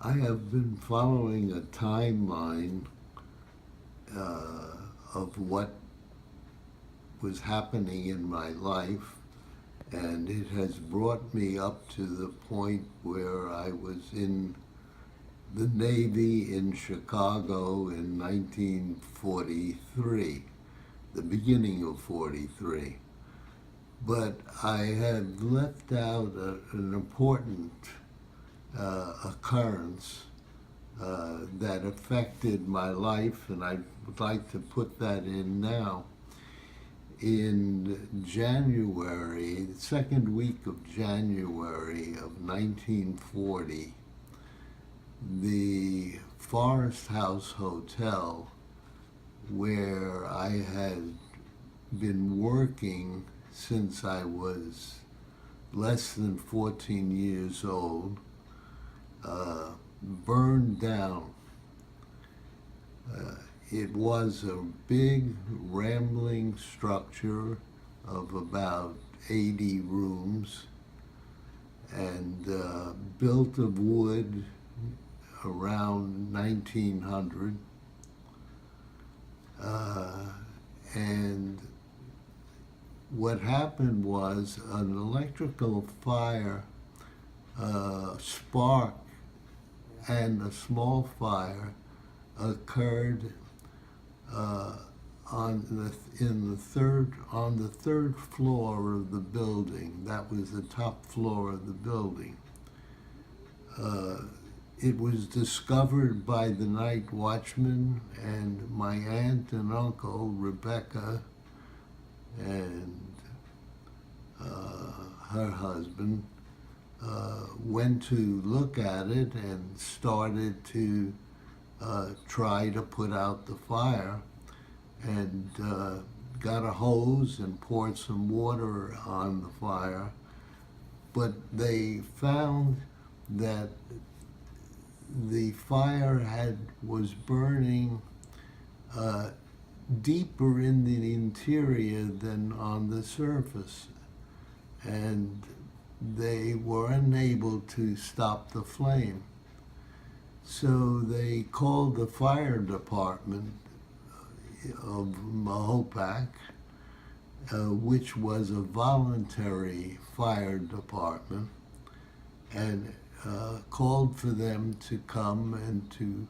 I have been following a timeline of what was happening in my life, and it has brought me up to the point where I was in the Navy in Chicago in 1943, the beginning of 43. But I had left out an important occurrence that affected my life, and I would like to put that in now. In January, the second week of January of 1940, the Forest House Hotel, where I had been working since I was less than 14 years old, burned down. It was a big, rambling structure of about 80 rooms and built of wood around 1900. And what happened was an electrical fire, spark, and a small fire occurred on the third floor of the building. That was the top floor of the building. It was discovered by the night watchman and my aunt and uncle, Rebecca, and her husband went to look at it and started to try to put out the fire, and got a hose and poured some water on the fire. But they found that the fire was burning deeper in the interior than on the surface, and they were unable to stop the flame. So they called the fire department of Mahopac, which was a voluntary fire department, and called for them to come and to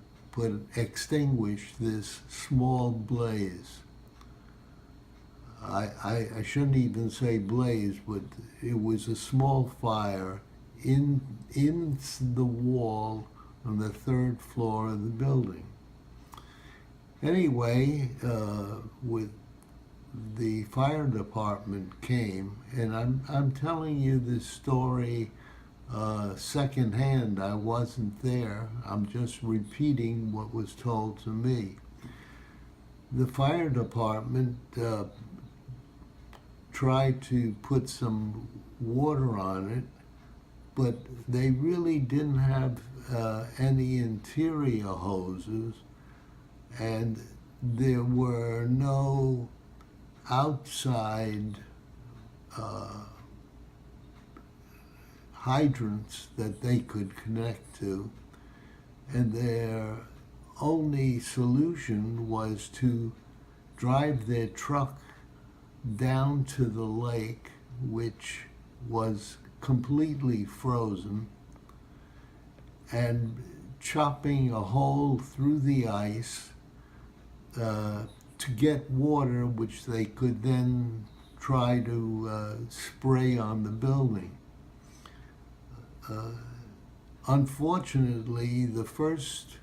extinguish this small blaze. I shouldn't even say blaze, but it was a small fire in the wall on the third floor of the building. Anyway, with the fire department came, and I'm telling you this story secondhand. I wasn't there. I'm just repeating what was told to me. The fire department tried to put some water on it, but they really didn't have any interior hoses, and there were no outside hydrants that they could connect to, and their only solution was to drive their truck down to the lake, which was completely frozen, and chopping a hole through the ice to get water, which they could then try to spray on the building. Unfortunately, the first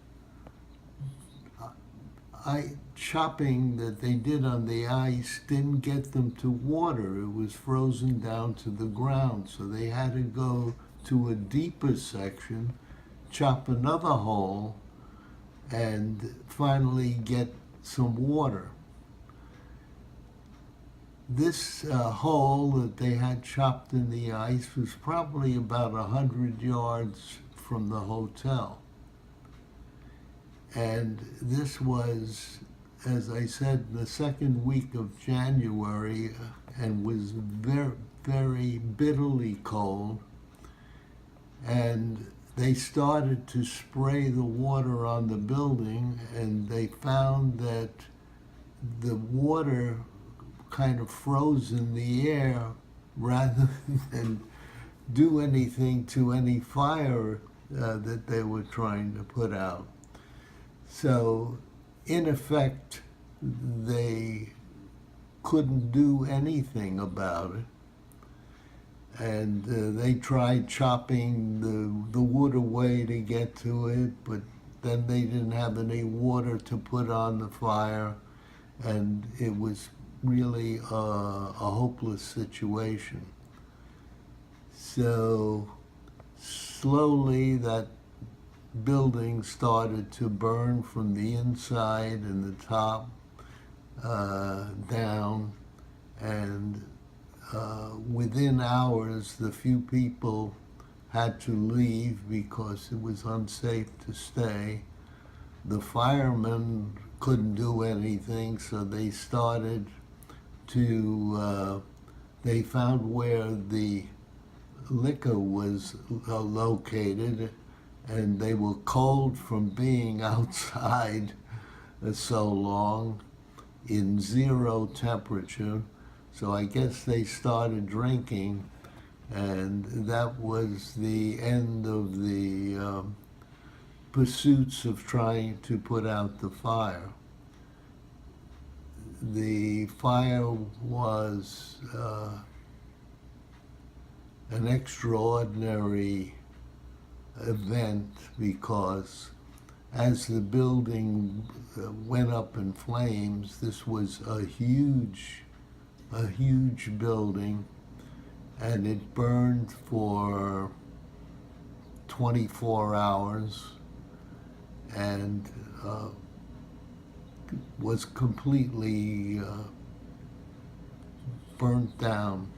chopping that they did on the ice didn't get them to water. It was frozen down to the ground, so they had to go to a deeper section, chop another hole, and finally get some water. This hole that they had chopped in the ice was probably about 100 yards from the hotel. And this was, as I said, the second week of January, and was very, very bitterly cold. And they started to spray the water on the building, and they found that the water kind of froze in the air rather than do anything to any fire that they were trying to put out. So, in effect, they couldn't do anything about it. And they tried chopping the wood away to get to it, but then they didn't have any water to put on the fire, and it was really a hopeless situation. So slowly that building started to burn from the inside and the top down, and within hours the few people had to leave because it was unsafe to stay. The firemen couldn't do anything, so they started to, they found where the liquor was located, and they were cold from being outside so long in 0 temperature. So I guess they started drinking, and that was the end of the pursuits of trying to put out the fire. The fire was an extraordinary event because as the building went up in flames, this was a huge building, and it burned for 24 hours and was completely burnt down.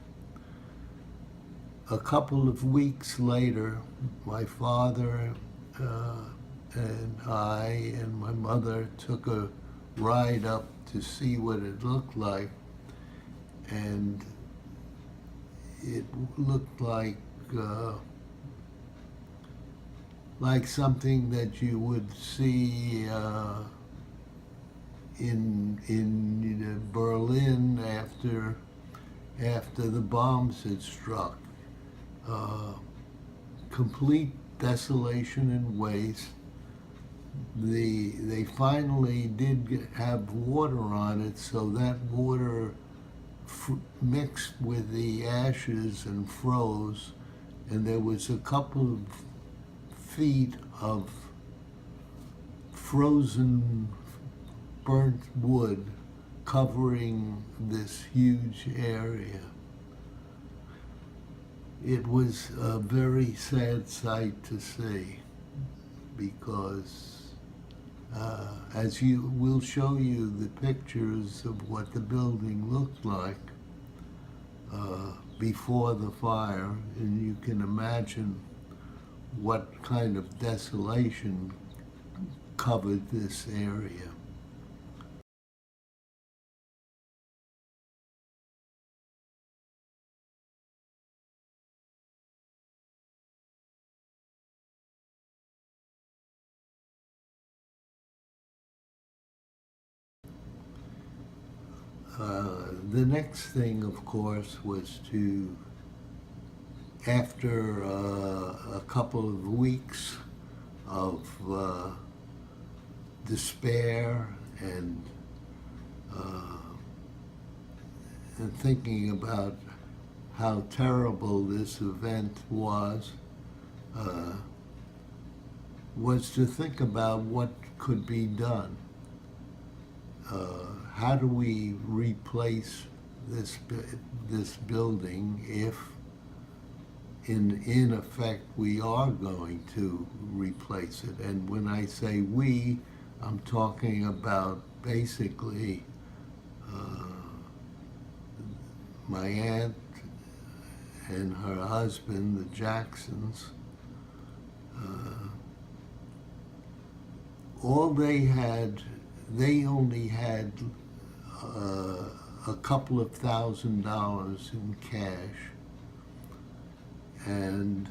A couple of weeks later, my father and I and my mother took a ride up to see what it looked and it looked like something that you would see in Berlin after the bombs had struck. Complete desolation and waste. They finally did have water on it, so that water mixed with the ashes and froze, and there was a couple of feet of frozen burnt wood covering this huge area. It was a very sad sight to see because as we'll show you the pictures of what the building looked like before the fire, and you can imagine what kind of desolation covered this area. The next thing, of course, was to, after a couple of weeks of despair and thinking about how terrible this event was to think about what could be done. How do we replace this building if, in effect, we are going to replace it? And when I say we, I'm talking about basically my aunt and her husband, the Jacksons. They only had a couple of $1,000s in cash, and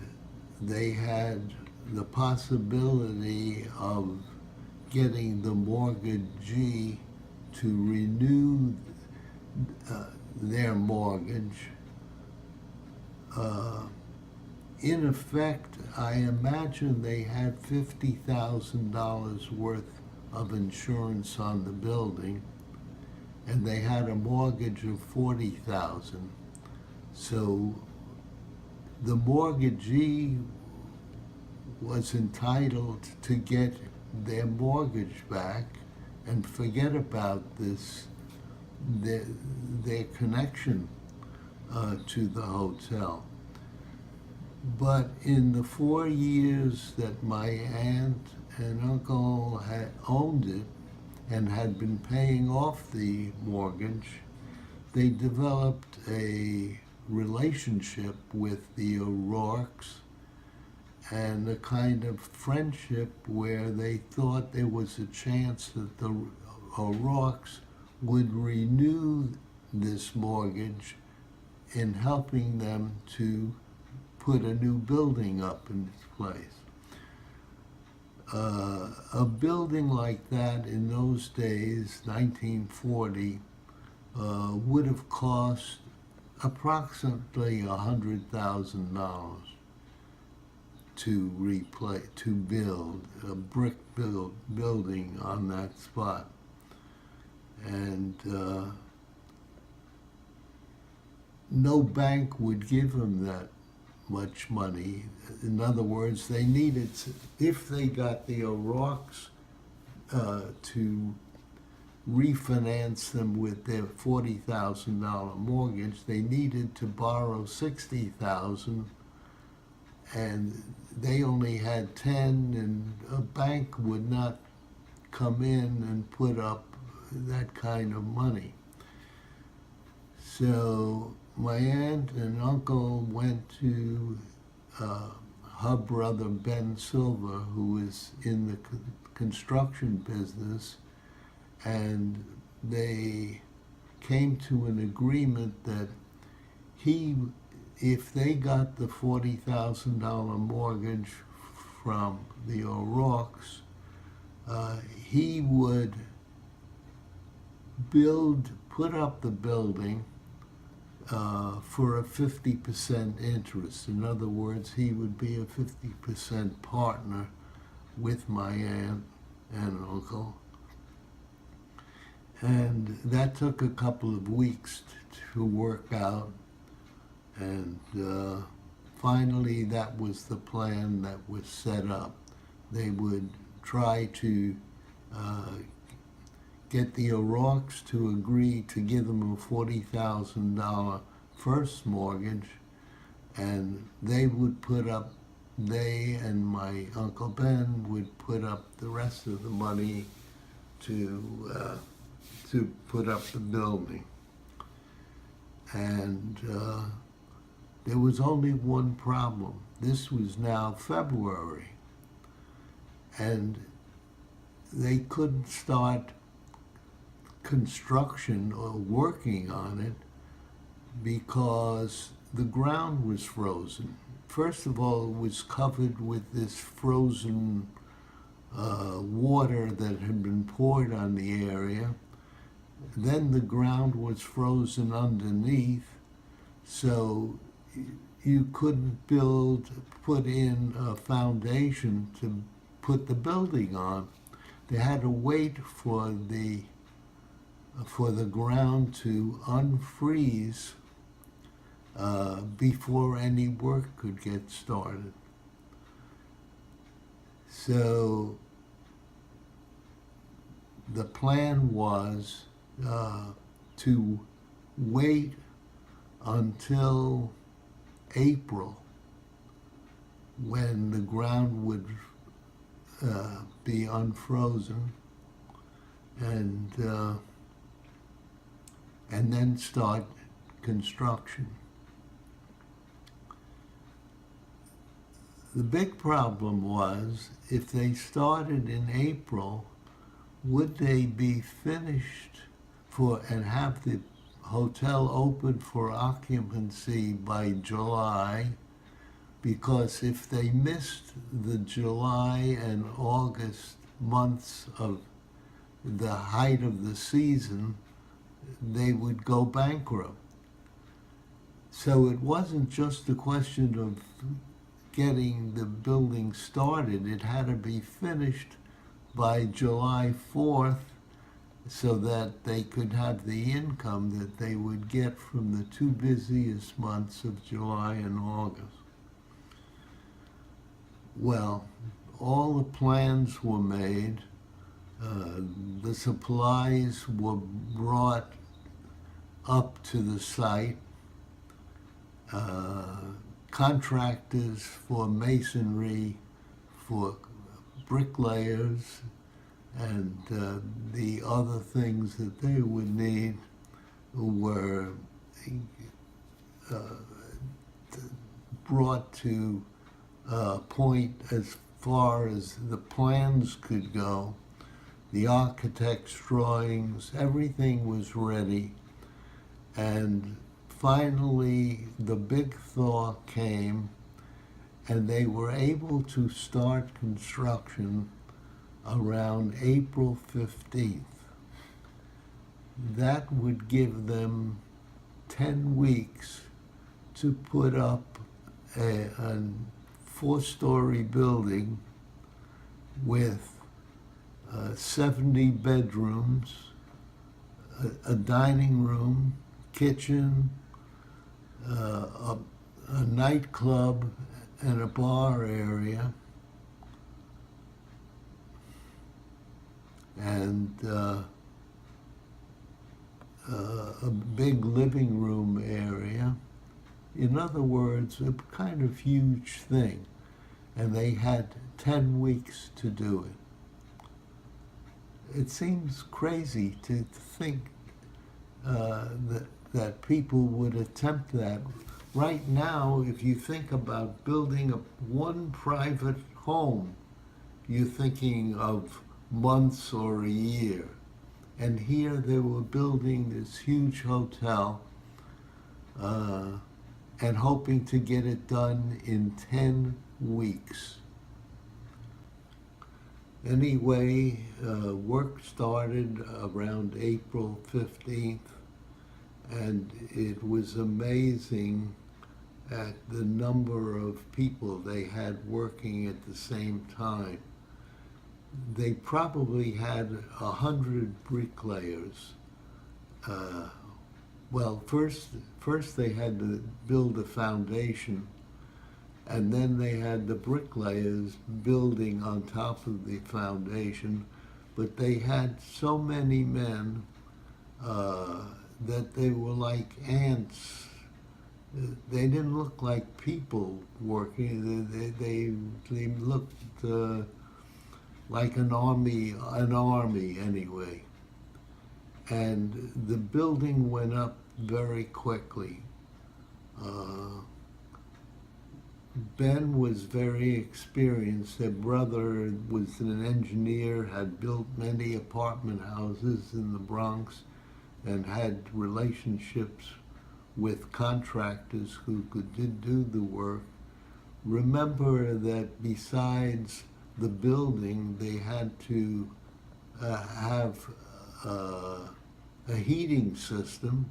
they had the possibility of getting the mortgagee to renew their mortgage. In effect, I imagine they had $50,000 worth of insurance on the building, and they had a mortgage of $40,000. So the mortgagee was entitled to get their mortgage back and forget about their connection to the hotel. But in the 4 years that my aunt and uncle had owned it and had been paying off the mortgage, they developed a relationship with the O'Rourkes and a kind of friendship where they thought there was a chance that the O'Rourkes would renew this mortgage in helping them to put a new building up in its place. A building like that in those days, 1940, would have cost approximately $100,000 to build a brick building on that spot. And no bank would give them that much money. In other words, they needed, if they got the O'Rourkes to refinance them with their $40,000 mortgage, they needed to borrow $60,000, and they only had 10, and a bank would not come in and put up that kind of money. So my aunt and uncle went to her brother Ben Silver, who is in the construction business, and they came to an agreement that if they got the $40,000 mortgage from the O'Rourkes, he would put up the building for a 50% interest. In other words, he would be a 50% partner with my aunt and uncle. And that took a couple of weeks to work out. And finally, that was the plan that was set up. They would try to get the O'Rourkes to agree to give them a $40,000 first mortgage, and they and my Uncle Ben would put up the rest of the money to put up the building. And there was only one problem. This was now February, and they couldn't start construction or working on it because the ground was frozen. First of all, it was covered with this frozen water that had been poured on the area. Then the ground was frozen underneath, so you couldn't put in a foundation to put the building on. They had to wait for the ground to unfreeze before any work could get started. So the plan was to wait until April, when the ground would be unfrozen, and then start construction. The big problem was, if they started in April, would they be finished and have the hotel open for occupancy by July, because if they missed the July and August months of the height of the season, they would go bankrupt. So it wasn't just a question of getting the building started. It had to be finished by July 4th so that they could have the income that they would get from the two busiest months of July and August. Well, all the plans were made. The supplies were brought up to the site. Contractors for masonry, for bricklayers, and the other things that they would need were brought to a point as far as the plans could go. The architect's drawings, everything was ready. And finally, the big thaw came, and they were able to start construction around April 15th. That would give them 10 weeks to put up a 4-story building with 70 bedrooms, a dining room, kitchen, a nightclub, and a bar area, and a big living room area. In other words, a kind of huge thing. And they had 10 weeks to do it. It seems crazy to think that people would attempt that. Right now, if you think about building one private home, you're thinking of months or a year. And here they were building this huge hotel and hoping to get it done in 10 weeks. Anyway, work started around April 15th, and it was amazing at the number of people they had working at the same time. They probably had 100 bricklayers. Well, first they had to build a foundation, and then they had the bricklayers building on top of the foundation, but they had so many men that they were like ants. They didn't look like people working. They looked like an army anyway. And the building went up very quickly. Ben was very experienced. Their brother was an engineer, had built many apartment houses in the Bronx, and had relationships with contractors who could do the work. Remember that besides the building, they had to have a heating system,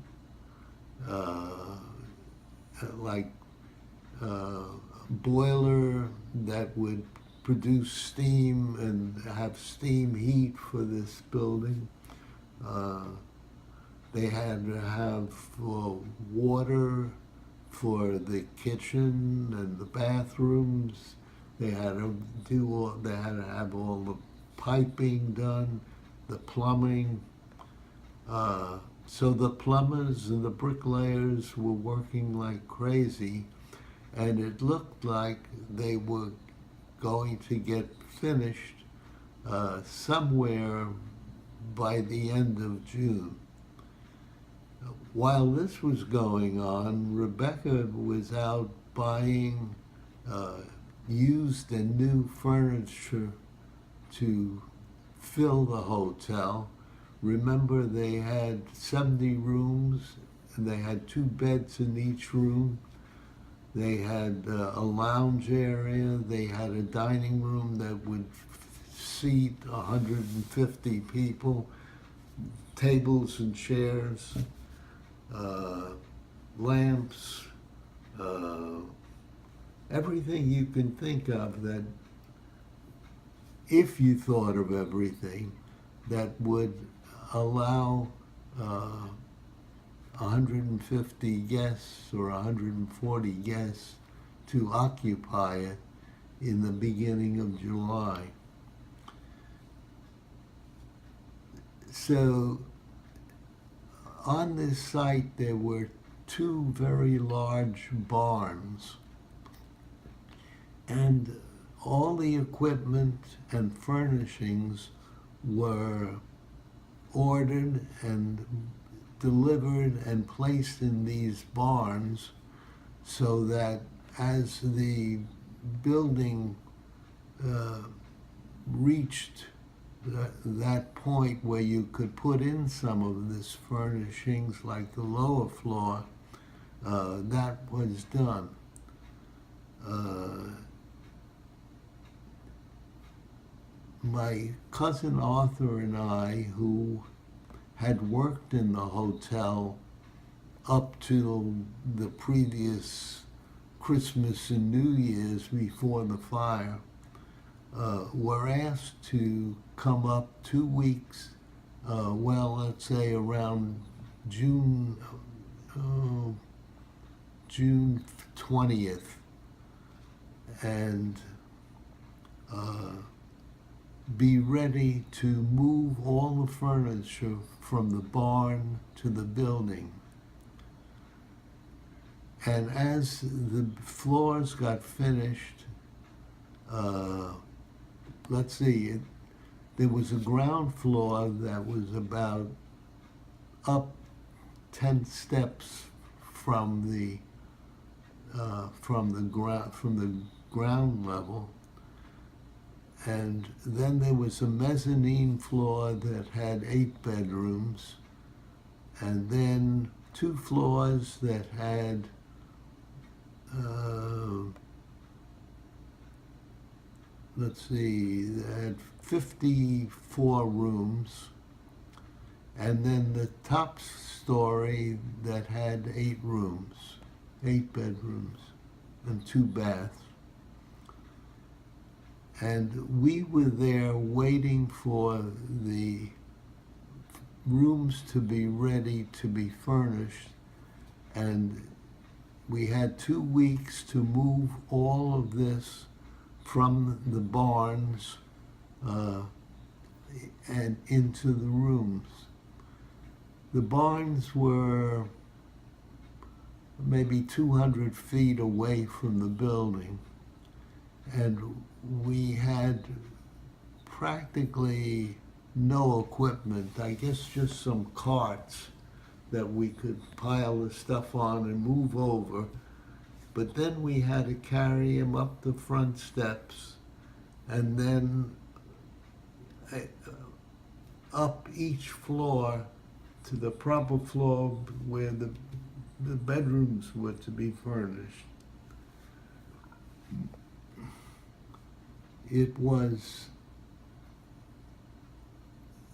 like boiler that would produce steam and have steam heat for this building. They had to have water for the kitchen and the bathrooms. They had to have all the piping done, the plumbing. So the plumbers and the bricklayers were working like crazy, and it looked like they were going to get finished somewhere by the end of June. While this was going on, Rebecca was out buying used and new furniture to fill the hotel. Remember, they had 70 rooms, and they had 2 beds in each room. They had a lounge area. They had a dining room that would seat 150 people, tables and chairs, lamps, uh, everything you can think of that, if you thought of everything, that would allow 150 guests or 140 guests to occupy it in the beginning of July. So on this site there were two very large barns, and all the equipment and furnishings were ordered and delivered and placed in these barns, so that as the building reached that point where you could put in some of this furnishings, like the lower floor, that was done. My cousin Arthur and I, who had worked in the hotel up to the previous Christmas and New Year's before the fire, were asked to come up 2 weeks, let's say around June 20th, and be ready to move all the furniture from the barn to the building. And as the floors got finished, let's see, there was a ground floor that was about up 10 steps from the ground level, and then there was a mezzanine floor that had 8 bedrooms, and then 2 floors that had they had 54 rooms, and then the top story that had 8 rooms, 8 bedrooms, and 2 baths. And we were there waiting for the rooms to be ready to be furnished, and we had 2 weeks to move all of this from the barns and into the rooms. The barns were maybe 200 feet away from the building, and we had practically no equipment. I guess just some carts that we could pile the stuff on and move over. But then we had to carry them up the front steps, and then up each floor to the proper floor where the bedrooms were to be furnished.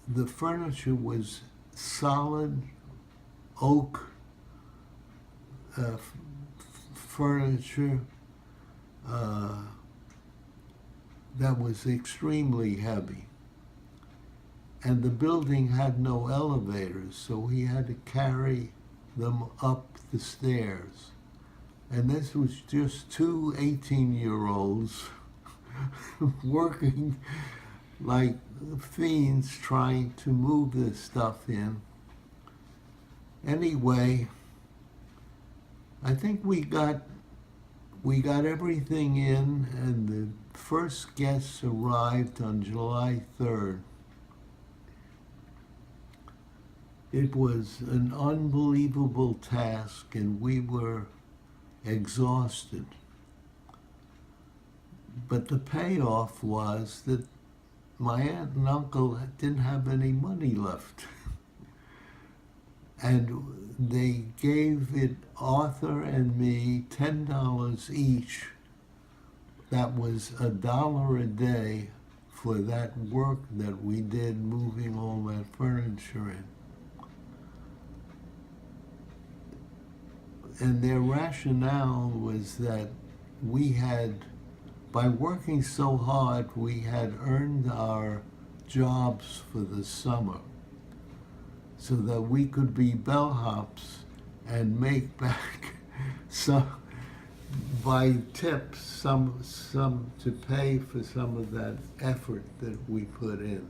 The furniture was solid oak furniture that was extremely heavy. And the building had no elevators, so we had to carry them up the stairs. And this was just 2 18-year-olds working like fiends trying to move this stuff in. Anyway, I think we got everything in, and the first guests arrived on July 3rd. It was an unbelievable task, and we were exhausted. But the payoff was that my aunt and uncle didn't have any money left. And they gave it, Arthur and me, $10 each. That was $1 a day for that work that we did moving all that furniture in. And their rationale was that we had, by working so hard, we had earned our jobs for the summer so that we could be bellhops and make back some, by tips, some to pay for some of that effort that we put in.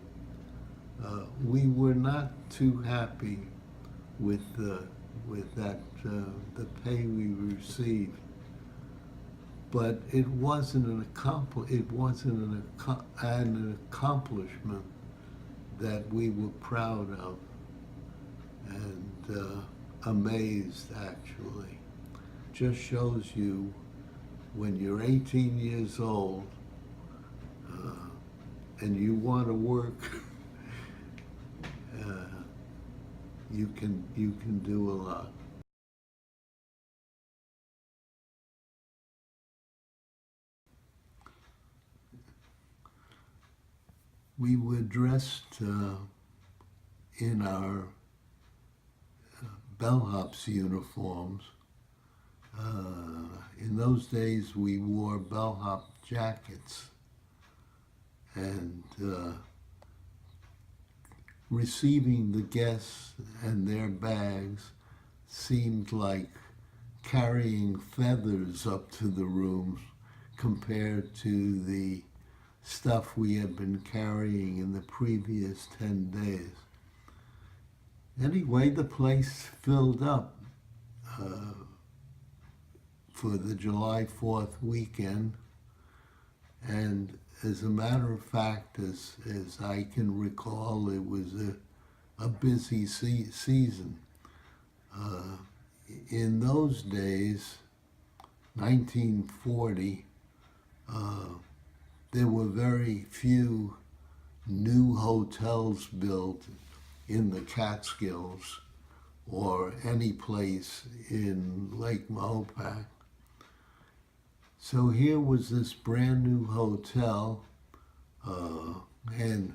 We were not too happy with that the pay we received, but it wasn't an accomplishment that we were proud of and amazed, actually. Just shows you when you're 18 years old and you want to work, you can do a lot. We were dressed in our bellhops uniforms. In those days, we wore bellhop jackets, and receiving the guests and their bags seemed like carrying feathers up to the rooms compared to the stuff we had been carrying in the previous 10 days. Anyway, the place filled up for the July 4th weekend, and as a matter of fact, as I can recall, it was a busy season. In those days, 1940, there were very few new hotels built in the Catskills or any place in Lake Mahopac. So here was this brand new hotel, and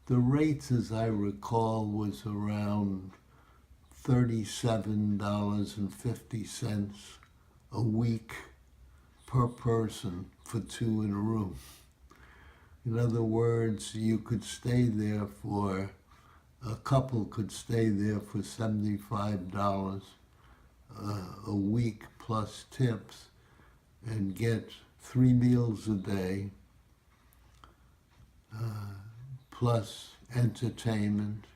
the rates, as I recall, was around $37.50 a week per person for two in a room. In other words, you could stay there for, a couple could stay there for $75 a week plus tips and get 3 meals a day plus entertainment.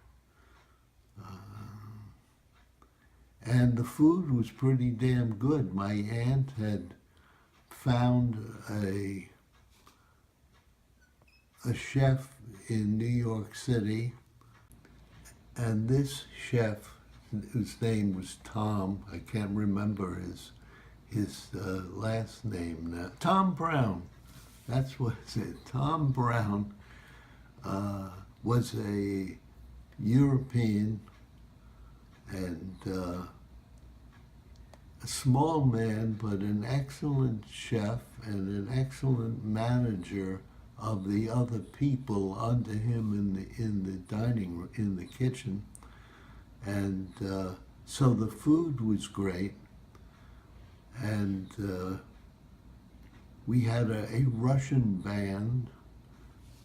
And the food was pretty damn good. My aunt had found a chef in New York City, and this chef, whose name was Tom, I can't remember his last name now, Tom Brown, that's what it. Tom Brown was a European and a small man, but an excellent chef and an excellent manager of the other people under him in the dining room, in the kitchen. And so the food was great. And we had a Russian band.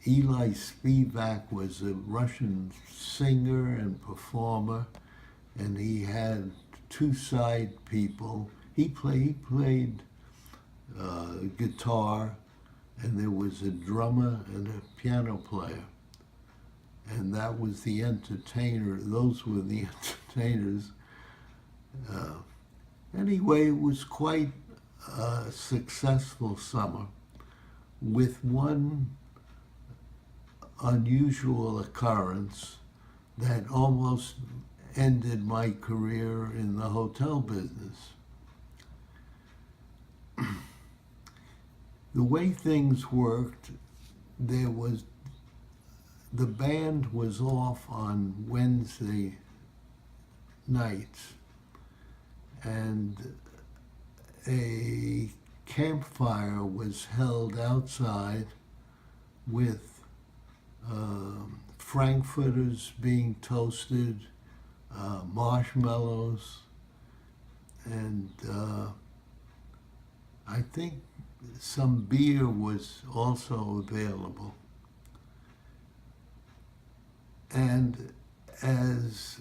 Eli Spivak was a Russian singer and performer, and he had two side people. He played guitar, and there was a drummer and a piano player. And that was the entertainer. Those were the entertainers. Anyway, it was quite a successful summer, with one unusual occurrence that almost ended my career in the hotel business. The way things worked, the band was off on Wednesday nights. And a campfire was held outside with frankfurters being toasted, marshmallows, and I think some beer was also available. And as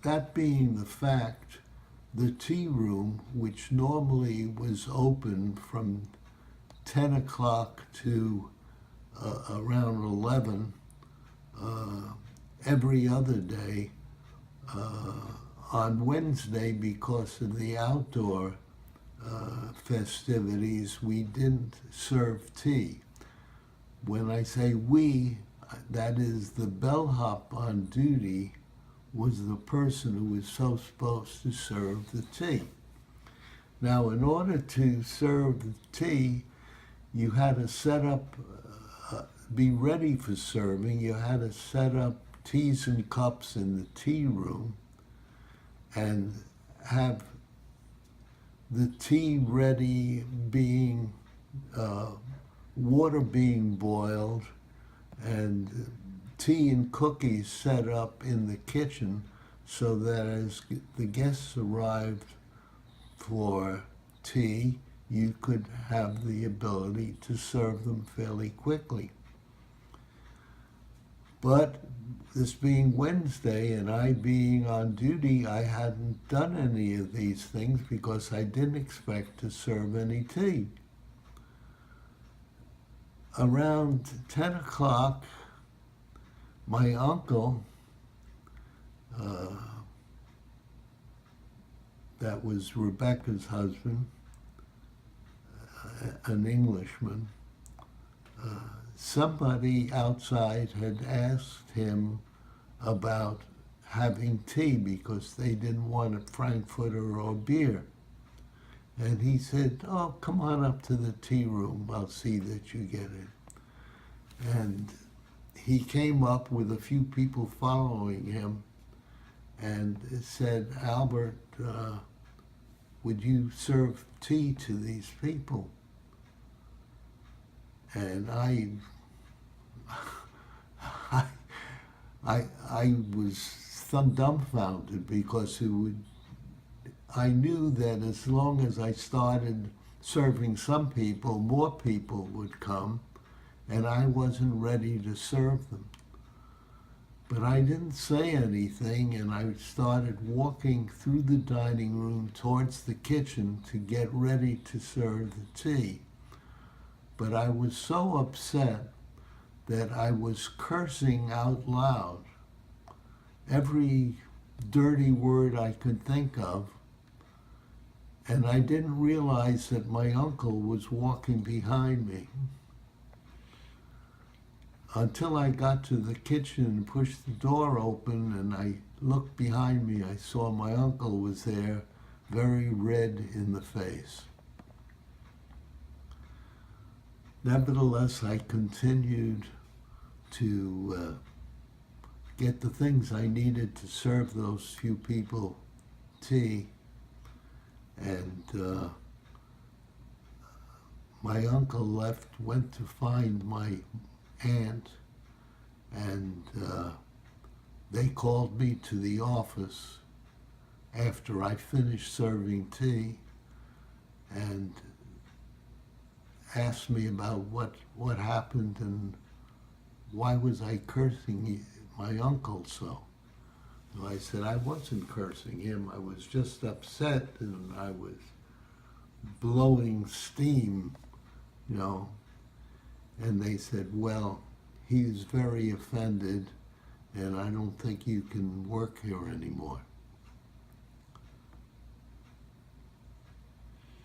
that being the fact, the tea room, which normally was open from 10 o'clock to around 11 every other day, on Wednesday, because of the outdoor festivities, we didn't serve tea. When I say we, that is the bellhop on duty was the person who was so supposed to serve the tea. Now, in order to serve the tea, you had to set up, be ready for serving. You had to set up teas and cups in the tea room and have the tea ready, being water being boiled, and tea and cookies set up in the kitchen so that as the guests arrived for tea, you could have the ability to serve them fairly quickly. But this being Wednesday and I being on duty, I hadn't done any of these things because I didn't expect to serve any tea. Around 10 o'clock, my uncle, that was Rebecca's husband, an Englishman, somebody outside had asked him about having tea because they didn't want a frankfurter or beer. And he said, "Oh, come on up to the tea room. I'll see that you get it." And he came up with a few people following him and said, "Albert, would you serve tea to these people?" And I was dumbfounded because I knew that as long as I started serving some people, more people would come, and I wasn't ready to serve them. But I didn't say anything, and I started walking through the dining room towards the kitchen to get ready to serve the tea. But I was so upset that I was cursing out loud every dirty word I could think of, and I didn't realize that my uncle was walking behind me. Until I got to the kitchen and pushed the door open and I looked behind me, I saw my uncle was there, very red in the face. Nevertheless, I continued to get the things I needed to serve those few people tea, and my uncle went to find my aunt, and they called me to the office after I finished serving tea and asked me about what happened and why was I cursing my uncle so. And I said I wasn't cursing him, I was just upset and I was blowing steam, you know. And they said, well, he's very offended and I don't think you can work here anymore.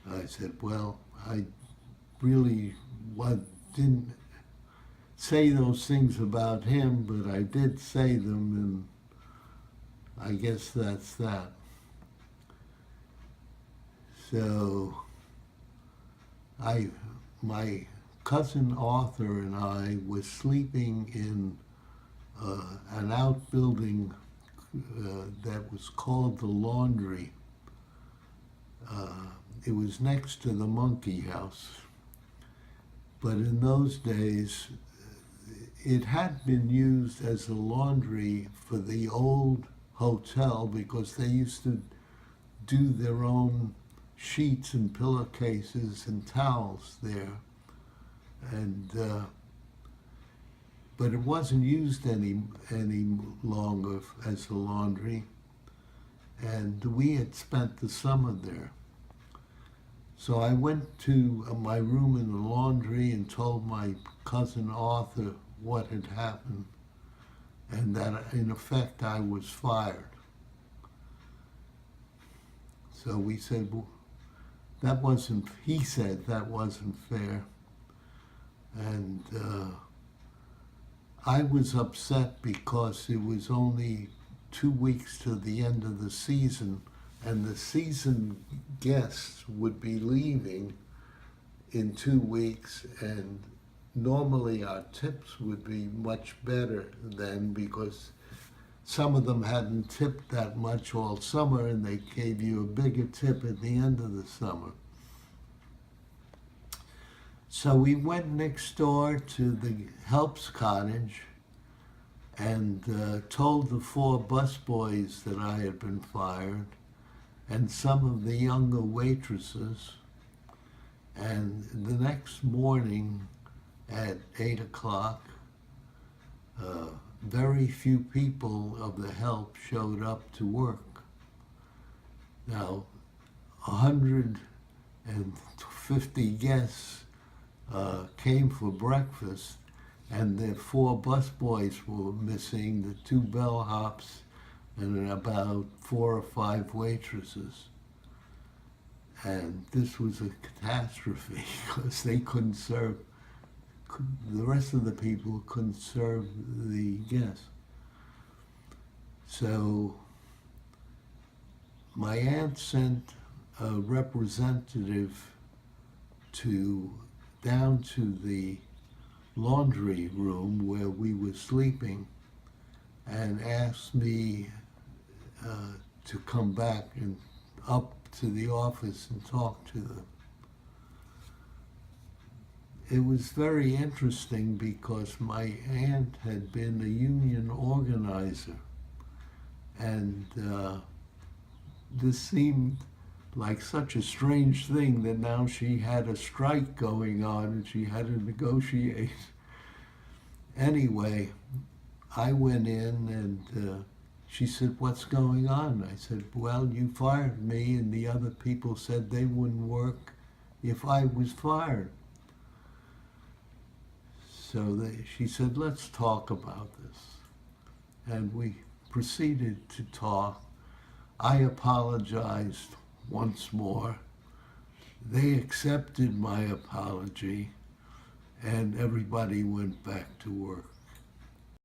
I said, well, I really didn't say those things about him, but I did say them, and I guess that's that. So my cousin Arthur and I was sleeping in an outbuilding that was called the Laundry. It was next to the Monkey House. But in those days, it had been used as a laundry for the old hotel because they used to do their own sheets and pillowcases and towels there. And but it wasn't used any longer as a laundry. And we had spent the summer there. So I went to my room in the laundry and told my cousin Arthur what had happened, and that in effect I was fired. So we said, well, he said that wasn't fair. And I was upset because it was only 2 weeks to the end of the season, and the season guests would be leaving in 2 weeks, and normally our tips would be much better then because some of them hadn't tipped that much all summer, and they gave you a bigger tip at the end of the summer. So we went next door to the Helps Cottage and told the 4 busboys that I had been fired and some of the younger waitresses. And the next morning at 8 o'clock, very few people of the Help showed up to work. Now, 150 guests came for breakfast, and the 4 busboys were missing, the 2 bellhops, and about 4 or 5 waitresses. And this was a catastrophe because they couldn't serve, the rest of the people couldn't serve the guests. So my aunt sent a representative down to the laundry room where we were sleeping and asked me to come back and up to the office and talk to them. It was very interesting because my aunt had been a union organizer, and this seemed like such a strange thing that now she had a strike going on and she had to negotiate. Anyway, I went in and she said, "What's going on?" I said, "Well, you fired me and the other people said they wouldn't work if I was fired." So she said, "Let's talk about this." And we proceeded to talk. I apologized once more. They accepted my apology, and everybody went back to work.